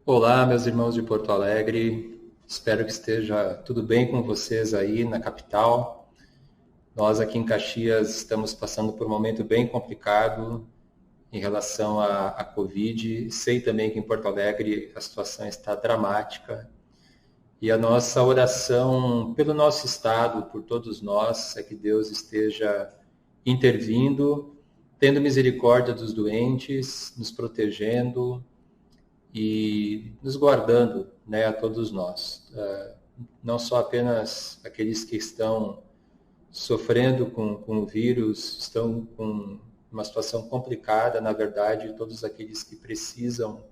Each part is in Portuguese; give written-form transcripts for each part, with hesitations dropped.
Olá, meus irmãos de Porto Alegre. Espero que esteja tudo bem com vocês aí na capital. Nós aqui em Caxias estamos passando por um momento bem complicado em relação à Covid. Sei também que em Porto Alegre a situação está dramática. E a nossa oração pelo nosso estado, por todos nós, é que Deus esteja intervindo, tendo misericórdia dos doentes, nos protegendo e nos guardando, né, a todos nós. Não só apenas aqueles que estão sofrendo com o vírus, estão com uma situação complicada, na verdade, todos aqueles que precisam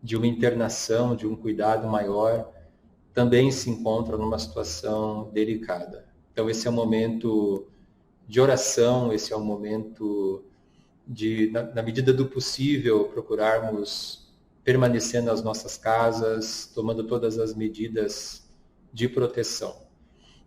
de uma internação, de um cuidado maior, também se encontram numa situação delicada. Então, esse é um momento de oração, esse é um momento de, na medida do possível, procurarmos permanecer nas nossas casas, tomando todas as medidas de proteção.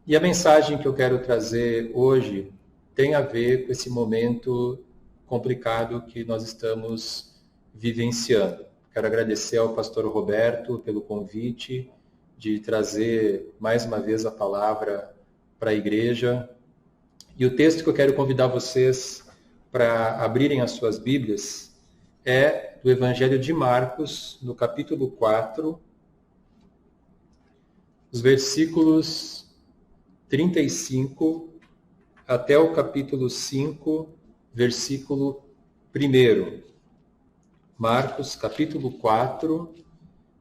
E a mensagem que eu quero trazer hoje tem a ver com esse momento complicado que nós estamos vivenciando. Quero agradecer ao pastor Roberto pelo convite de trazer mais uma vez a palavra para a igreja. E o texto que eu quero convidar vocês para abrirem as suas Bíblias é do Evangelho de Marcos, no capítulo 4, os versículos 35 até o capítulo 5, versículo 1. Marcos, capítulo 4,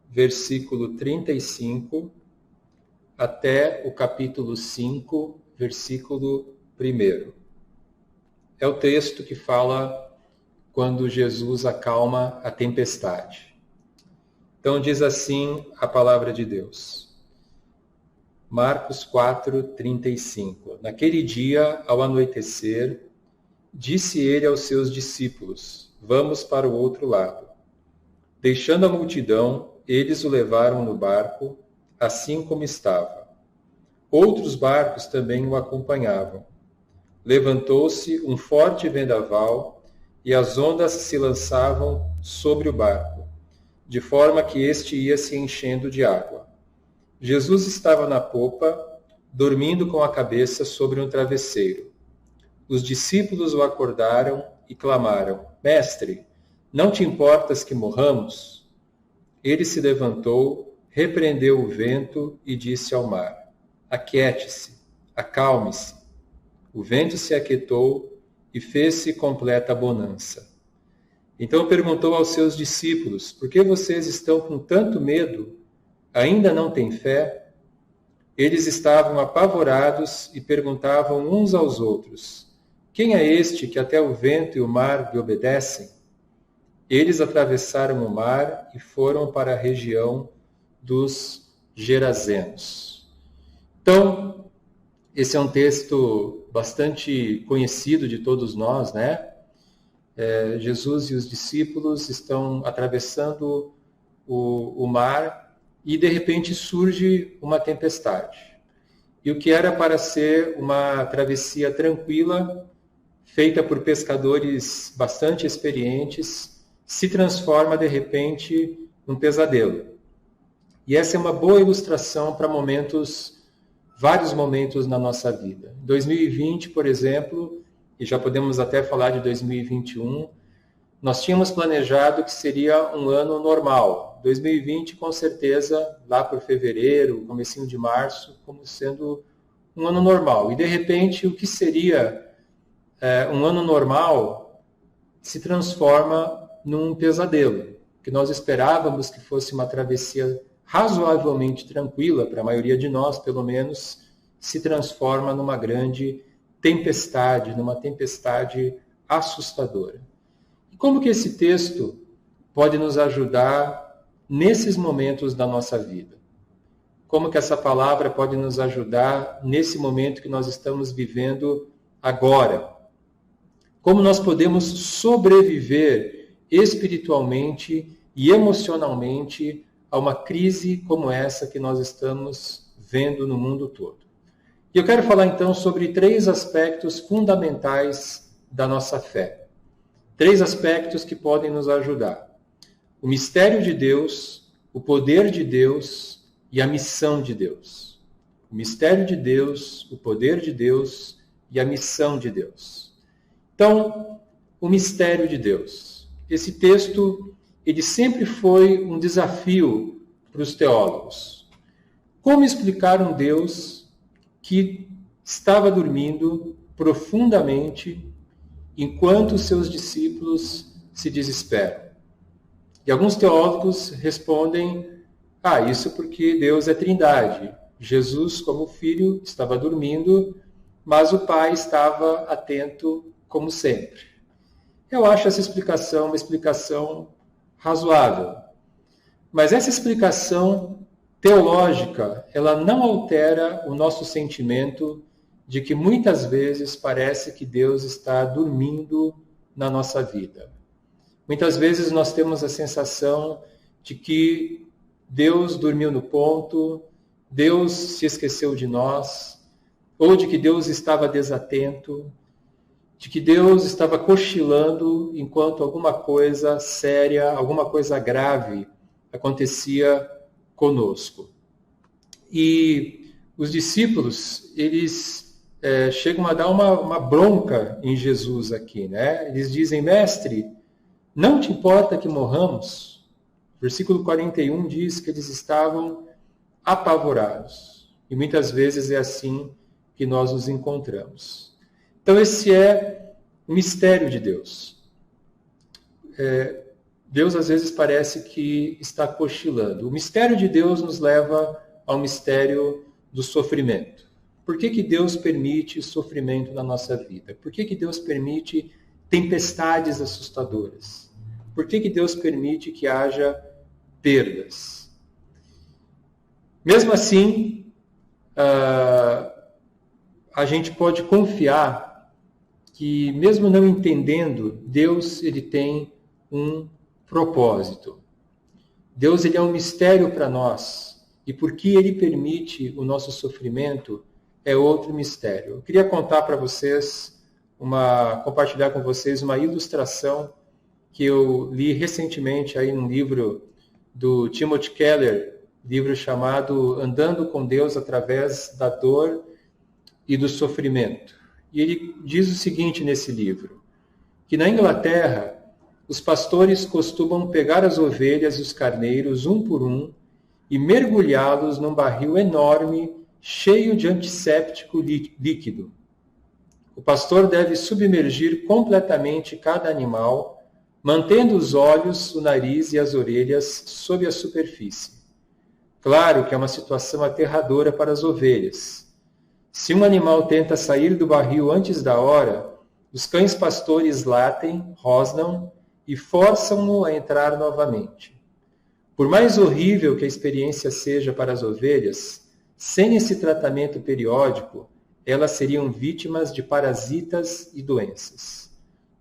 versículo 35 até o capítulo 5, versículo 1. É o texto que fala quando Jesus acalma a tempestade. Então diz assim a palavra de Deus. Marcos 4, 35. Naquele dia, ao anoitecer, disse ele aos seus discípulos: vamos para o outro lado. Deixando a multidão, eles o levaram no barco, assim como estava. Outros barcos também o acompanhavam. Levantou-se um forte vendaval e as ondas se lançavam sobre o barco, de forma que este ia se enchendo de água. Jesus estava na popa, dormindo com a cabeça sobre um travesseiro. Os discípulos o acordaram e clamaram: Mestre, não te importas que morramos? Ele se levantou, repreendeu o vento e disse ao mar: Aquiete-se, acalme-se. O vento se aquietou e fez-se completa bonança. Então perguntou aos seus discípulos: Por que vocês estão com tanto medo? Ainda não têm fé? Eles estavam apavorados e perguntavam uns aos outros: Quem é este que até o vento e o mar lhe obedecem? Eles atravessaram o mar e foram para a região dos Gerazenos. Então, esse é um texto bastante conhecido de todos nós, né? Jesus e os discípulos estão atravessando o mar e, de repente, surge uma tempestade. E o que era para ser uma travessia tranquila, feita por pescadores bastante experientes, se transforma, de repente, num pesadelo. E essa é uma boa ilustração para vários momentos na nossa vida. Em 2020, por exemplo, e já podemos até falar de 2021, nós tínhamos planejado que seria um ano normal. 2020, com certeza, lá por fevereiro, comecinho de março, como sendo um ano normal. E, de repente, o que seria um ano normal se transforma num pesadelo, que nós esperávamos que fosse uma travessia razoavelmente tranquila, para a maioria de nós, pelo menos, se transforma numa grande tempestade, numa tempestade assustadora. E como que esse texto pode nos ajudar nesses momentos da nossa vida? Como que essa palavra pode nos ajudar nesse momento que nós estamos vivendo agora? Como nós podemos sobreviver espiritualmente e emocionalmente a uma crise como essa que nós estamos vendo no mundo todo. E eu quero falar então sobre 3 aspectos fundamentais da nossa fé. 3 aspectos que podem nos ajudar: o mistério de Deus, o poder de Deus e a missão de Deus. O mistério de Deus, o poder de Deus e a missão de Deus. Então, o mistério de Deus. esse texto ele sempre foi um desafio para os teólogos. Como explicar um Deus que estava dormindo profundamente enquanto os seus discípulos se desesperam? E alguns teólogos respondem, isso porque Deus é trindade. Jesus, como filho, estava dormindo, mas o Pai estava atento como sempre. Eu acho essa explicação uma explicação razoável. Mas essa explicação teológica, ela não altera o nosso sentimento de que muitas vezes parece que Deus está dormindo na nossa vida. Muitas vezes nós temos a sensação de que Deus dormiu no ponto, Deus se esqueceu de nós, ou de que Deus estava desatento, de que Deus estava cochilando enquanto alguma coisa séria, alguma coisa grave acontecia conosco. E os discípulos, eles chegam a dar uma bronca em Jesus aqui, né? Eles dizem, mestre, não te importa que morramos? Versículo 41 diz que eles estavam apavorados. E muitas vezes é assim que nós nos encontramos. Então esse é o mistério de Deus. Deus às vezes parece que está cochilando. O mistério de Deus nos leva ao mistério do sofrimento. Por que Deus permite sofrimento na nossa vida? Por que Deus permite tempestades assustadoras? Por que Deus permite que haja perdas? Mesmo assim, a gente pode confiar que, mesmo não entendendo, Deus ele tem um propósito. Deus ele é um mistério para nós. E por que ele permite o nosso sofrimento é outro mistério. Eu queria contar para vocês, compartilhar com vocês uma ilustração que eu li recentemente aí num livro do Timothy Keller, livro chamado Andando com Deus através da dor e do sofrimento. E ele diz o seguinte nesse livro, que na Inglaterra, os pastores costumam pegar as ovelhas e os carneiros um por um e mergulhá-los num barril enorme cheio de antisséptico líquido. O pastor deve submergir completamente cada animal, mantendo os olhos, o nariz e as orelhas sob a superfície. Claro que é uma situação aterradora para as ovelhas. Se um animal tenta sair do barril antes da hora, os cães pastores latem, rosnam e forçam-no a entrar novamente. Por mais horrível que a experiência seja para as ovelhas, sem esse tratamento periódico, elas seriam vítimas de parasitas e doenças.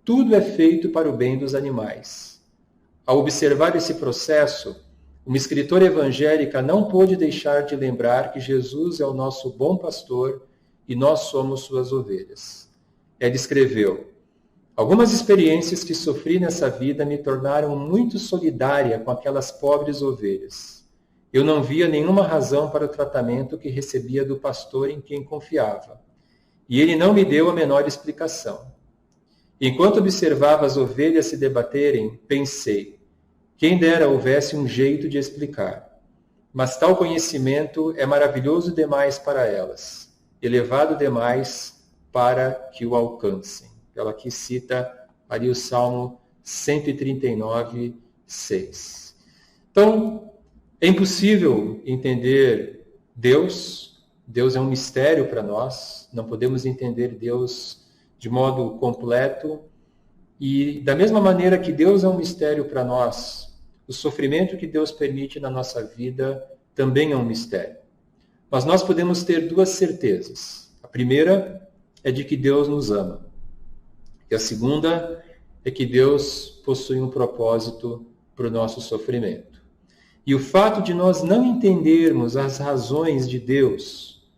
Tudo é feito para o bem dos animais. Ao observar esse processo, uma escritora evangélica não pôde deixar de lembrar que Jesus é o nosso bom pastor e nós somos suas ovelhas. Ela escreveu, algumas experiências que sofri nessa vida me tornaram muito solidária com aquelas pobres ovelhas. Eu não via nenhuma razão para o tratamento que recebia do pastor em quem confiava. E ele não me deu a menor explicação. Enquanto observava as ovelhas se debaterem, pensei, quem dera houvesse um jeito de explicar. Mas tal conhecimento é maravilhoso demais para elas, elevado demais para que o alcancem. Ela aqui cita ali o Salmo 139, 6. Então, é impossível entender Deus. Deus é um mistério para nós. Não podemos entender Deus de modo completo. E da mesma maneira que Deus é um mistério para nós, o sofrimento que Deus permite na nossa vida também é um mistério. Mas nós podemos ter duas certezas. A primeira é de que Deus nos ama. E a segunda é que Deus possui um propósito para o nosso sofrimento. E o fato de nós não entendermos as razões de Deus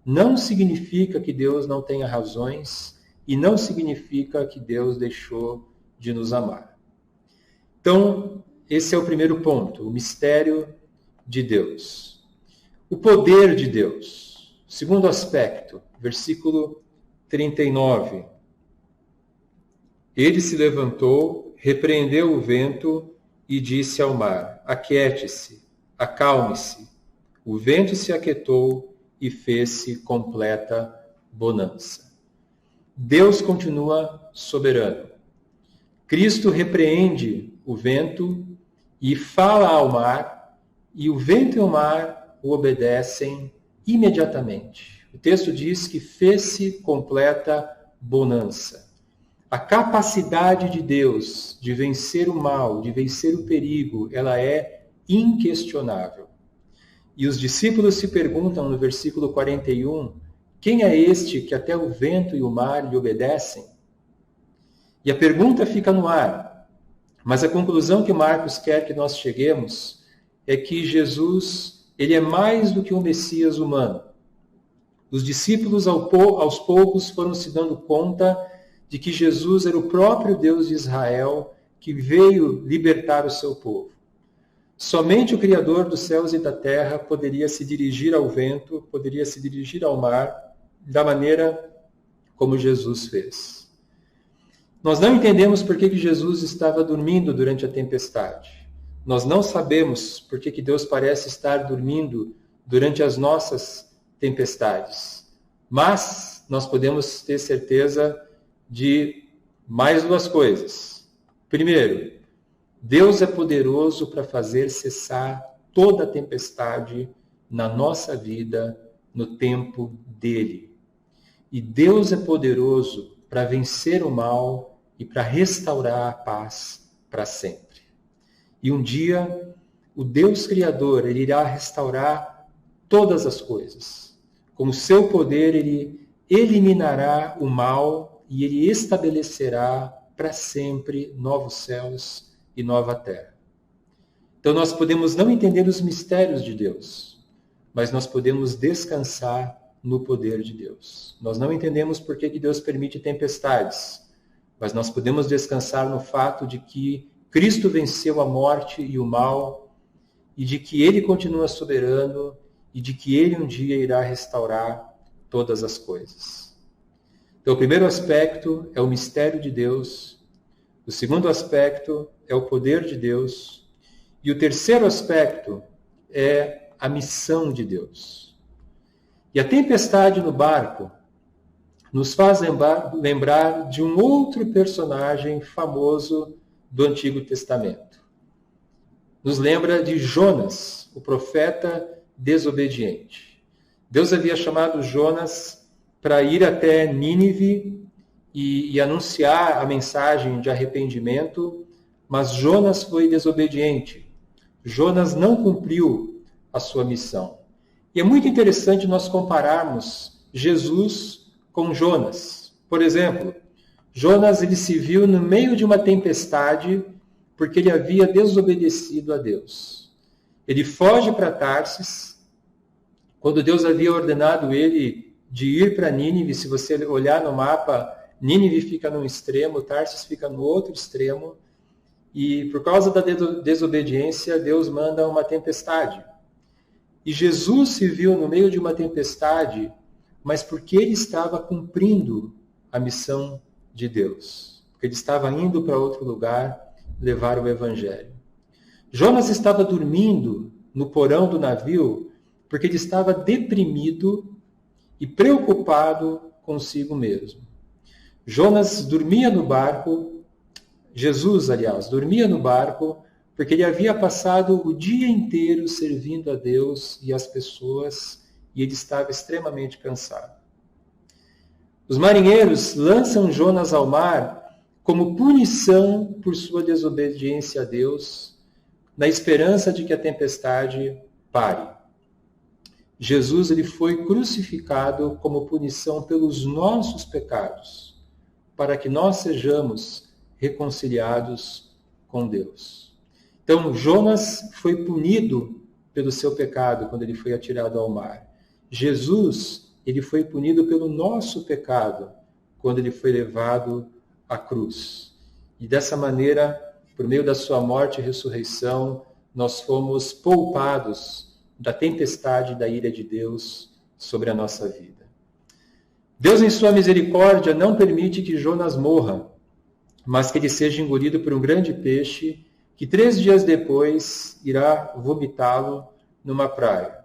não significa que Deus não tenha razões e não significa que Deus deixou de nos amar. Então, esse é o primeiro ponto, o mistério de Deus. O poder de Deus. Segundo aspecto, versículo 39. Ele se levantou, repreendeu o vento e disse ao mar: aquiete-se, acalme-se. O vento se aquietou e fez-se completa bonança. Deus continua soberano. Cristo repreende o vento e fala ao mar, e o vento e o mar o obedecem imediatamente. O texto diz que fez-se completa bonança. A capacidade de Deus de vencer o mal, de vencer o perigo, ela é inquestionável. E os discípulos se perguntam no versículo 41, quem é este que até o vento e o mar lhe obedecem? E a pergunta fica no ar, mas a conclusão que Marcos quer que nós cheguemos é que Jesus, ele é mais do que um Messias humano. Os discípulos aos poucos foram se dando conta de que Jesus era o próprio Deus de Israel que veio libertar o seu povo. Somente o Criador dos céus e da terra poderia se dirigir ao vento, poderia se dirigir ao mar, da maneira como Jesus fez. Nós não entendemos por que Jesus estava dormindo durante a tempestade. Nós não sabemos por que Deus parece estar dormindo durante as nossas tempestades. Mas nós podemos ter certeza de mais duas coisas. Primeiro, Deus é poderoso para fazer cessar toda a tempestade na nossa vida no tempo dele. E Deus é poderoso para vencer o mal e para restaurar a paz para sempre. E um dia, o Deus Criador, ele irá restaurar todas as coisas. Com o seu poder, ele eliminará o mal e ele estabelecerá para sempre novos céus e nova terra. Então nós podemos não entender os mistérios de Deus, mas nós podemos descansar no poder de Deus. Nós não entendemos por que Deus permite tempestades, mas nós podemos descansar no fato de que Cristo venceu a morte e o mal, e de que Ele continua soberano, e de que Ele um dia irá restaurar todas as coisas. Então o primeiro aspecto é o mistério de Deus, o segundo aspecto é o poder de Deus, e o terceiro aspecto é a missão de Deus. E a tempestade no barco nos faz lembrar de um outro personagem famoso do Antigo Testamento. Nos lembra de Jonas, o profeta desobediente. Deus havia chamado Jonas para ir até Nínive e anunciar a mensagem de arrependimento, mas Jonas foi desobediente. Jonas não cumpriu a sua missão. E é muito interessante nós compararmos Jesus com Jonas. Por exemplo, Jonas ele se viu no meio de uma tempestade porque ele havia desobedecido a Deus. Ele foge para Tarsis, quando Deus havia ordenado ele de ir para Nínive. Se você olhar no mapa, Nínive fica num extremo, Tarsis fica no outro extremo, e por causa da desobediência, Deus manda uma tempestade. E Jesus se viu no meio de uma tempestade, mas porque ele estava cumprindo a missão de Deus. Porque ele estava indo para outro lugar levar o evangelho. Jonas estava dormindo no porão do navio porque ele estava deprimido e preocupado consigo mesmo. Jonas dormia no barco, Jesus, aliás, dormia no barco porque ele havia passado o dia inteiro servindo a Deus e as pessoas, e ele estava extremamente cansado. Os marinheiros lançam Jonas ao mar como punição por sua desobediência a Deus, na esperança de que a tempestade pare. Jesus ele foi crucificado como punição pelos nossos pecados, para que nós sejamos reconciliados com Deus. Então, Jonas foi punido pelo seu pecado quando ele foi atirado ao mar. Jesus, ele foi punido pelo nosso pecado quando ele foi levado à cruz. E dessa maneira, por meio da sua morte e ressurreição, nós fomos poupados da tempestade da ira de Deus sobre a nossa vida. Deus, em sua misericórdia, não permite que Jonas morra. mas que ele seja engolido por um grande peixe que 3 dias depois irá vomitá-lo numa praia.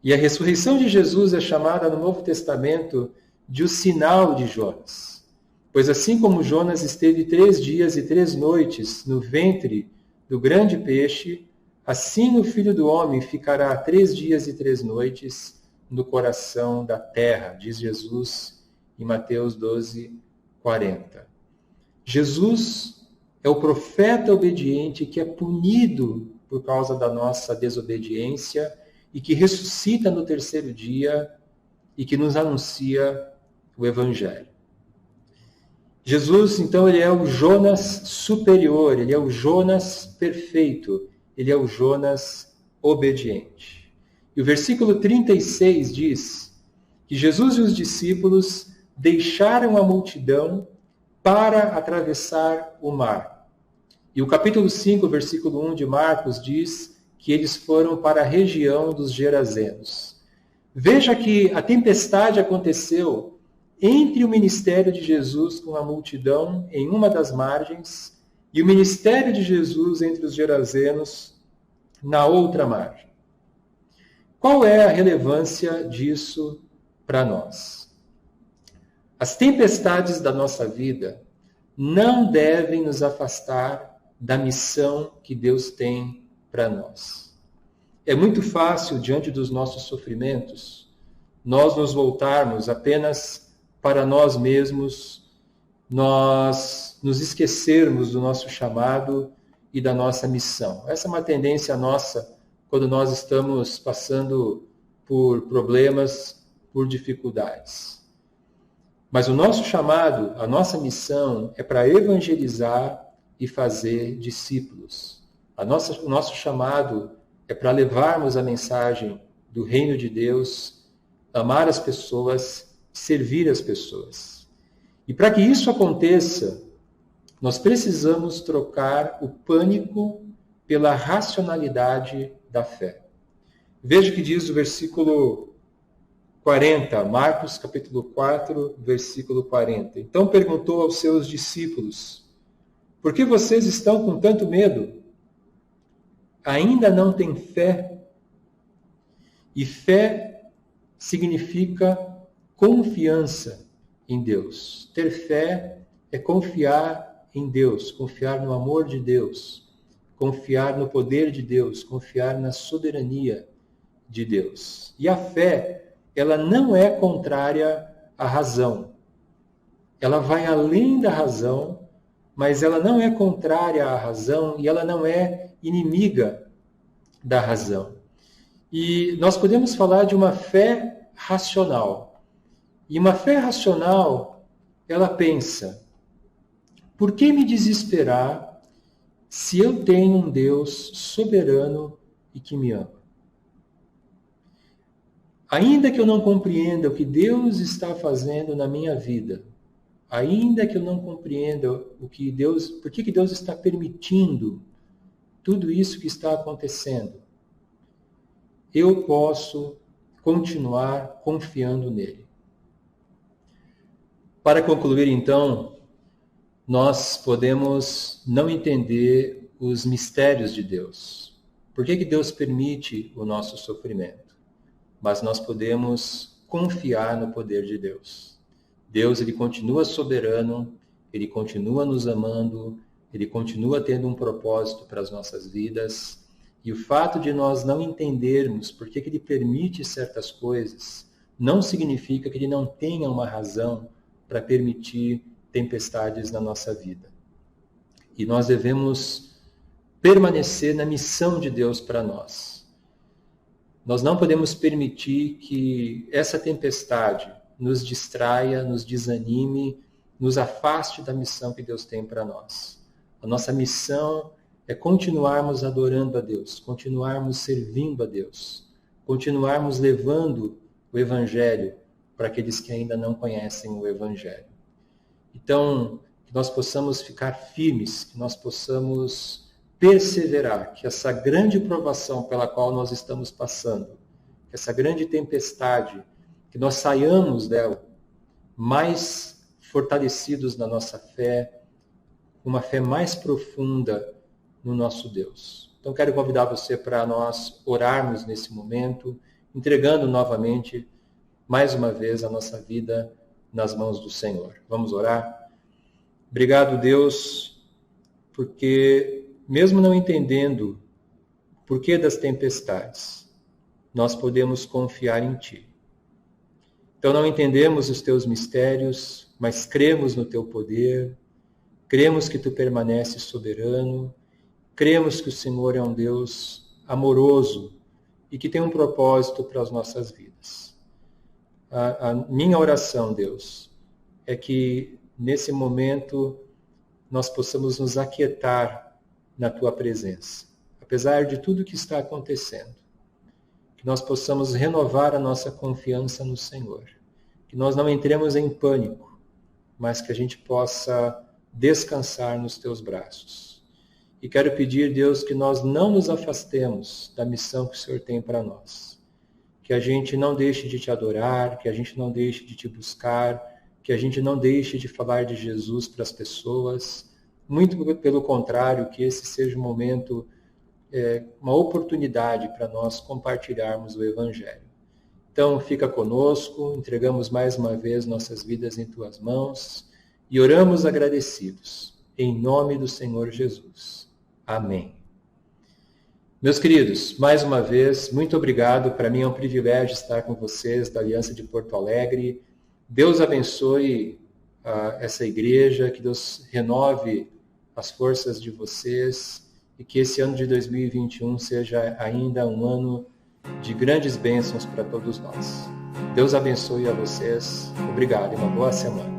E a ressurreição de Jesus é chamada no Novo Testamento de o sinal de Jonas. Pois assim como Jonas esteve 3 dias e 3 noites no ventre do grande peixe, assim o Filho do Homem ficará 3 dias e 3 noites no coração da terra, diz Jesus em Mateus 12, 40. Jesus é o profeta obediente que é punido por causa da nossa desobediência e que ressuscita no 3º dia e que nos anuncia o Evangelho. Jesus, então, ele é o Jonas superior, ele é o Jonas perfeito, ele é o Jonas obediente. E o versículo 36 diz que Jesus e os discípulos deixaram a multidão para atravessar o mar. E o capítulo 5, versículo 1 de Marcos diz que eles foram para a região dos Gerazenos. Veja que a tempestade aconteceu entre o ministério de Jesus com a multidão em uma das margens e o ministério de Jesus entre os Gerazenos na outra margem. Qual é a relevância disso para nós? As tempestades da nossa vida não devem nos afastar da missão que Deus tem para nós. É muito fácil, diante dos nossos sofrimentos, nós nos voltarmos apenas para nós mesmos, nós nos esquecermos do nosso chamado e da nossa missão. Essa é uma tendência nossa quando nós estamos passando por problemas, por dificuldades. Mas o nosso chamado, a nossa missão é para evangelizar e fazer discípulos. O nosso chamado é para levarmos a mensagem do reino de Deus, amar as pessoas, servir as pessoas. E para que isso aconteça, nós precisamos trocar o pânico pela racionalidade da fé. Veja o que diz o versículo 40, Marcos capítulo 4, versículo 40. Então perguntou aos seus discípulos: por que vocês estão com tanto medo? Ainda não têm fé? E fé significa confiança em Deus. Ter fé é confiar em Deus, confiar no amor de Deus, confiar no poder de Deus, confiar na soberania de Deus. E a fé, ela não é contrária à razão. Ela vai além da razão, mas ela não é contrária à razão e ela não é inimiga da razão. E nós podemos falar de uma fé racional. E uma fé racional, ela pensa: por que me desesperar se eu tenho um Deus soberano e que me ama? Ainda que eu não compreenda o que Deus está fazendo na minha vida, ainda que eu não compreenda por que Deus está permitindo tudo isso que está acontecendo, eu posso continuar confiando nele. Para concluir, então, nós podemos não entender os mistérios de Deus. Por que Deus permite o nosso sofrimento? Mas nós podemos confiar no poder de Deus. Deus, ele continua soberano, ele continua nos amando, ele continua tendo um propósito para as nossas vidas. E o fato de nós não entendermos por que ele permite certas coisas não significa que ele não tenha uma razão para permitir tempestades na nossa vida. E nós devemos permanecer na missão de Deus para nós. Nós não podemos permitir que essa tempestade nos distraia, nos desanime, nos afaste da missão que Deus tem para nós. A nossa missão é continuarmos adorando a Deus, continuarmos servindo a Deus, continuarmos levando o Evangelho para aqueles que ainda não conhecem o Evangelho. Então, que nós possamos ficar firmes, que nós possamos perseverar, que essa grande provação pela qual nós estamos passando, que essa grande tempestade, que nós saiamos dela mais fortalecidos na nossa fé, uma fé mais profunda no nosso Deus. Então quero convidar você para nós orarmos nesse momento, entregando novamente, mais uma vez, a nossa vida nas mãos do Senhor. Vamos orar? Obrigado, Deus, porque mesmo não entendendo o porquê das tempestades, nós podemos confiar em Ti. Então não entendemos os Teus mistérios, mas cremos no Teu poder, cremos que Tu permaneces soberano, cremos que o Senhor é um Deus amoroso e que tem um propósito para as nossas vidas. A minha oração, Deus, é que nesse momento nós possamos nos aquietar na Tua presença, apesar de tudo que está acontecendo. Que nós possamos renovar a nossa confiança no Senhor. Que nós não entremos em pânico, mas que a gente possa descansar nos Teus braços. E quero pedir, Deus, que nós não nos afastemos da missão que o Senhor tem para nós. Que a gente não deixe de Te adorar, que a gente não deixe de Te buscar, que a gente não deixe de falar de Jesus para as pessoas. Muito pelo contrário, que esse seja um momento, uma oportunidade para nós compartilharmos o Evangelho. Então, fica conosco, entregamos mais uma vez nossas vidas em Tuas mãos e oramos agradecidos, em nome do Senhor Jesus. Amém. Meus queridos, mais uma vez, muito obrigado. Para mim é um privilégio estar com vocês da Aliança de Porto Alegre. Deus abençoe essa igreja, que Deus renove as forças de vocês e que esse ano de 2021 seja ainda um ano de grandes bênçãos para todos nós. Deus abençoe a vocês. Obrigado e uma boa semana.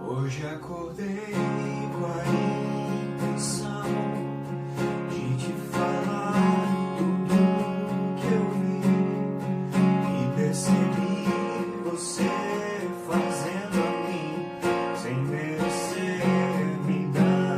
Hoje acordei com a intenção de te falar tudo que eu vi e percebi você fazendo a mim sem merecer, me dando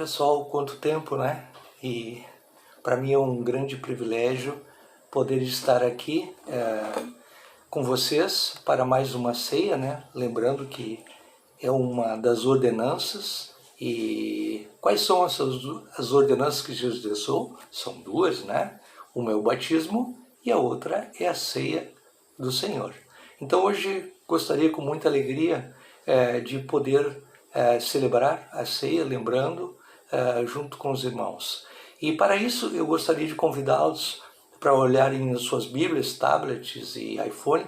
pessoal, quanto tempo, né? E para mim é um grande privilégio poder estar aqui com vocês para mais uma ceia, né? Lembrando que é uma das ordenanças. E quais são as ordenanças que Jesus deixou? São duas, né? Uma é o batismo e a outra é a ceia do Senhor. Então hoje gostaria com muita alegria de poder celebrar a ceia, lembrando junto com os irmãos. E para isso eu gostaria de convidá-los para olharem nas suas Bíblias, tablets e iPhone,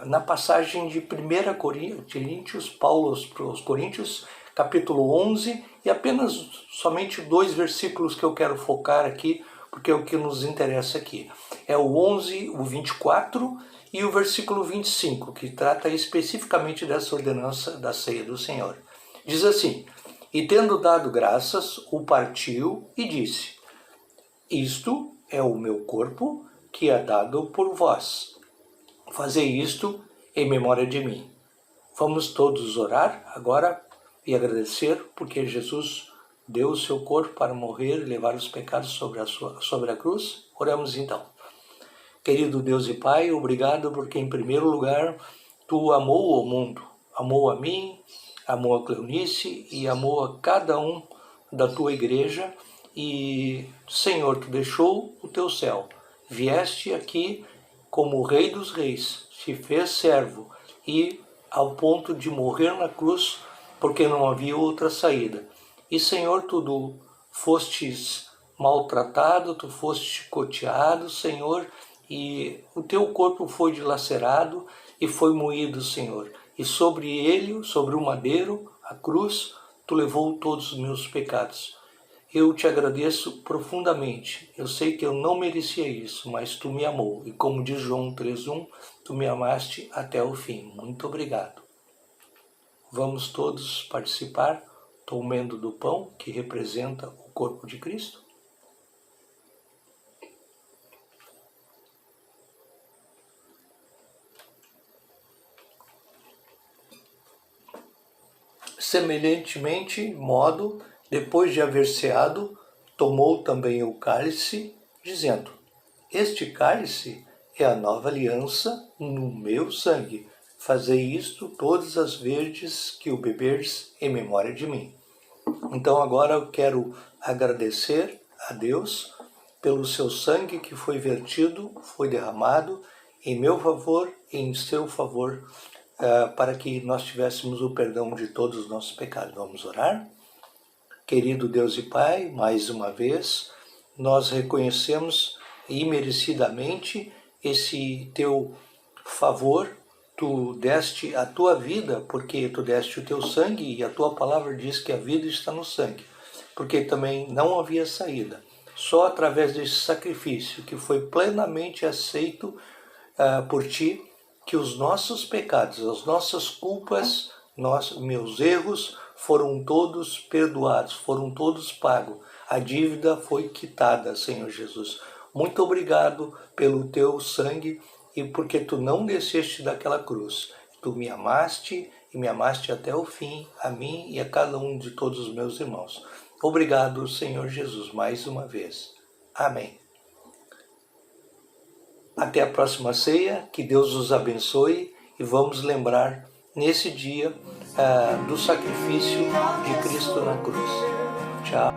na passagem de 1 Coríntios, Paulo para os Coríntios, capítulo 11, e apenas somente 2 versículos que eu quero focar aqui, porque é o que nos interessa aqui. É o 11, o 24 e o versículo 25, que trata especificamente dessa ordenança da ceia do Senhor. Diz assim: e tendo dado graças, o partiu e disse: isto é o meu corpo que é dado por vós. Fazei isto em memória de mim. Vamos todos orar agora e agradecer porque Jesus deu o seu corpo para morrer e levar os pecados sobre a cruz. Oramos então. Querido Deus e Pai, obrigado porque em primeiro lugar Tu amou o mundo, amou a mim, amou a Cleonice e amou a cada um da Tua igreja. E, Senhor, Tu deixou o Teu céu, vieste aqui como o Rei dos Reis, te fez servo e ao ponto de morrer na cruz, porque não havia outra saída. E, Senhor, Tu fostes maltratado, Tu fostes chicoteado, Senhor, e o Teu corpo foi dilacerado e foi moído, Senhor. E sobre ele, sobre o madeiro, a cruz, Tu levou todos os meus pecados. Eu te agradeço profundamente. Eu sei que eu não merecia isso, mas Tu me amou. E como diz João 3,1, Tu me amaste até o fim. Muito obrigado. Vamos todos participar, tomando do pão, que representa o corpo de Cristo. Semelhantemente, depois de haver ceado, tomou também o cálice, dizendo: este cálice é a nova aliança no meu sangue. Fazei isto todas as vezes que o beberdes em memória de mim. Então agora eu quero agradecer a Deus pelo seu sangue que foi vertido, foi derramado em meu favor e em seu favor, para que nós tivéssemos o perdão de todos os nossos pecados. Vamos orar? Querido Deus e Pai, mais uma vez, nós reconhecemos imerecidamente esse Teu favor. Tu deste a Tua vida, porque Tu deste o Teu sangue, e a Tua palavra diz que a vida está no sangue, porque também não havia saída. Só através desse sacrifício, que foi plenamente aceito por Ti, que os nossos pecados, as nossas culpas, meus erros foram todos perdoados, foram todos pagos. A dívida foi quitada, Senhor Jesus. Muito obrigado pelo Teu sangue e porque Tu não desceste daquela cruz. Tu me amaste e me amaste até o fim, a mim e a cada um de todos os meus irmãos. Obrigado, Senhor Jesus, mais uma vez. Amém. Até a próxima ceia, que Deus os abençoe e vamos lembrar nesse dia do sacrifício de Cristo na cruz. Tchau.